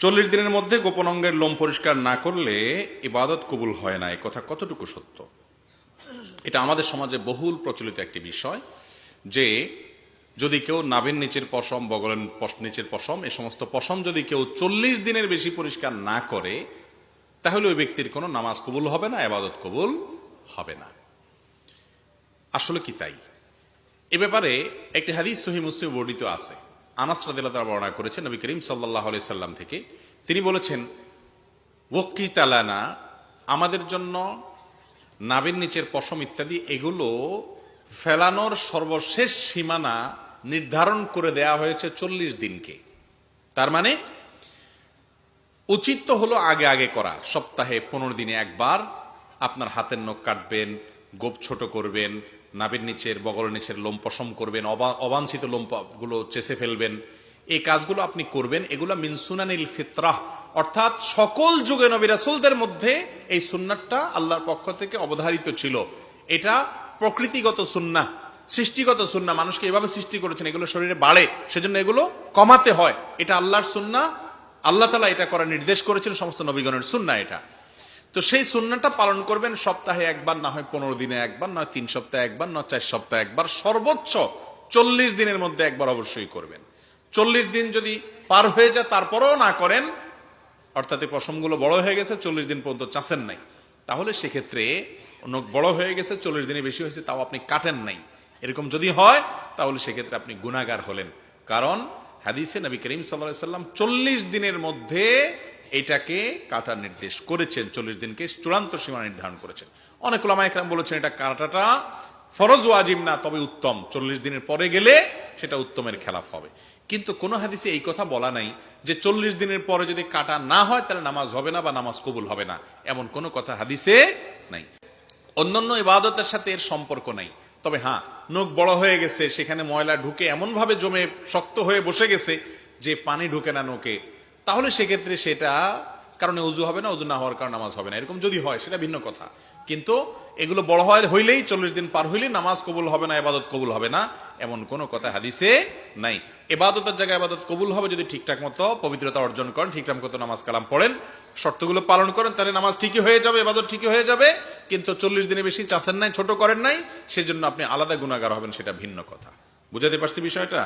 40 দিনের মধ্যে গোপন অঙ্গের লোম পরিষ্কার না করলে ইবাদত কবুল হয় না, এ কথা কতটুকু সত্য? এটা আমাদের সমাজে বহুল প্রচলিত একটি বিষয় যে যদি কেউ নাভির নিচের পশম, বগলের নিচের পশম, এই সমস্ত পশম যদি কেউ 40 দিনের বেশি পরিষ্কার না করে তাহলে ওই ব্যক্তির কোনো নামাজ কবুল হবে না, ইবাদত কবুল হবে না। আসলে কি তাই? এ ব্যাপারে একটি হাদিস সহিহ মুসলিমে বর্ণিত আছে। আনাস রাদিয়াল্লাহু তাআলা বর্ণনা করেছেন নবী করিম সাল্লাল্লাহু আলাইহি সাল্লাম থেকে। তিনি বলেছেন, ওয়াক্কিত লানা, আমাদের জন্য নাভির নিচের পশম ইত্যাদি এগুলো ফেলানোর সর্বশেষ সীমানা নির্ধারণ করে দেয়া হয়েছে 40 দিনকে। তার মানে উচিত তো হলো আগে আগে করা, সপ্তাহে 15 দিনে একবার আপনার হাতের নখ কাটবেন, গোপ ছোট করবেন, নাভির নিচের বগলের নিচের লোম পশম করবেন, অবাঞ্ছিত লোমগুলো চেষে ফেলবেন, এই কাজগুলো আপনি করবেন। এগুলো মিন সুনানিল ফিতরাহ, অর্থাৎ সকল যুগে নবী রাসূলদের মধ্যে এই সুন্নাতটা আল্লাহর পক্ষ থেকে অবধারিত ছিল। এটা প্রকৃতিগত সুন্নাহ, সৃষ্টিগত সুন্নাহ। মানুষকে এভাবে সৃষ্টি করেছেন এগুলো শরীরে বাড়ে, সেজন্য এগুলো কমাতে হয়। এটা আল্লাহর সুন্নাহ, আল্লাহ তাআলা এটা করার নির্দেশ করেছেন, সমস্ত নবীগণের সুন্নাহ এটা। তো সেই সুন্নাহটা পালন করবেন সপ্তাহে একবার, না হয় 15 দিনে একবার, নয় 3 সপ্তাহে একবার, নয় 4 সপ্তাহে একবার, সর্বোচ্চ 40 দিনের মধ্যে একবার অবশ্যই করবেন। 40 দিন যদি পার হয়ে যায় তারপরেও না করেন, অর্থাৎ এই পশমগুলো বড় হয়ে গেছে, 40 দিন পর্যন্ত চাষেন নাই, তাহলে সেক্ষেত্রে নখ বড় হয়ে গেছে, 40 দিনে বেশি হয়েছে, তাও আপনি কাটেন নাই, এরকম যদি হয় তাহলে সেক্ষেত্রে আপনি গুনাহগার হলেন। কারণ হাদিসে নবী করিম সাল্লাল্লাহু আলাইহি সাল্লাম 40 দিনের মধ্যে এটাকে কাটার নির্দেশ করেছেন, 40 দিনকে চূড়ান্ত সীমা নির্ধারণ করেছেন। অনেক উলামা ইকরাম বলেছেন এটা কাটাটা ফরজ ওয়াজিব না, তবে উত্তম, 40 দিনের পরে গেলে সেটা উত্তমের খেলাফ হবে। কিন্তু কোন হাদিসে এই কথা বলা নাই যে 40 দিনের পরে যদি কাটা না হয় তাহলে নামাজ হবে না বা নামাজ কবুল হবে না, এমন কোনো কথা হাদিসে নাই। অন্যান্য ইবাদতের সাথে এর সম্পর্ক নাই। তবে হ্যাঁ, নখ বড় হয়ে গেছে, সেখানে ময়লা ঢুকে এমন ভাবে জমে শক্ত হয়ে বসে গেছে যে পানি ঢুকে না নখে, তাহলে সেক্ষেত্রে সেটা কারণে উযু হবে না, উযু না হওয়ার কারণে নামাজ হবে না, এরকম যদি হয় সেটা ভিন্ন কথা। কিন্তু এগুলো বড় হইলেই 40 দিন পার হইলেই নামাজ কবুল হবে না, ইবাদত কবুল হবে না, এমন কোনো কথা হাদিসে নাই। ইবাদতের জায়গায় ইবাদত কবুল হবে যদি ঠিকঠাক মতো পবিত্রতা অর্জন করেন, ঠিকঠাক মতো নামাজ কালাম পড়েন, শর্তগুলো পালন করেন, তাহলে নামাজ ঠিকই হয়ে যাবে, ইবাদত ঠিকই হয়ে যাবে। কিন্তু 40 দিনে বেশি চাচ্ছেন নাই, ছোট করেন নাই, সেজন্য আপনি আলাদা গুনাহগার হবেন, সেটা ভিন্ন কথা। বুঝাতে পারছি বিষয়টা?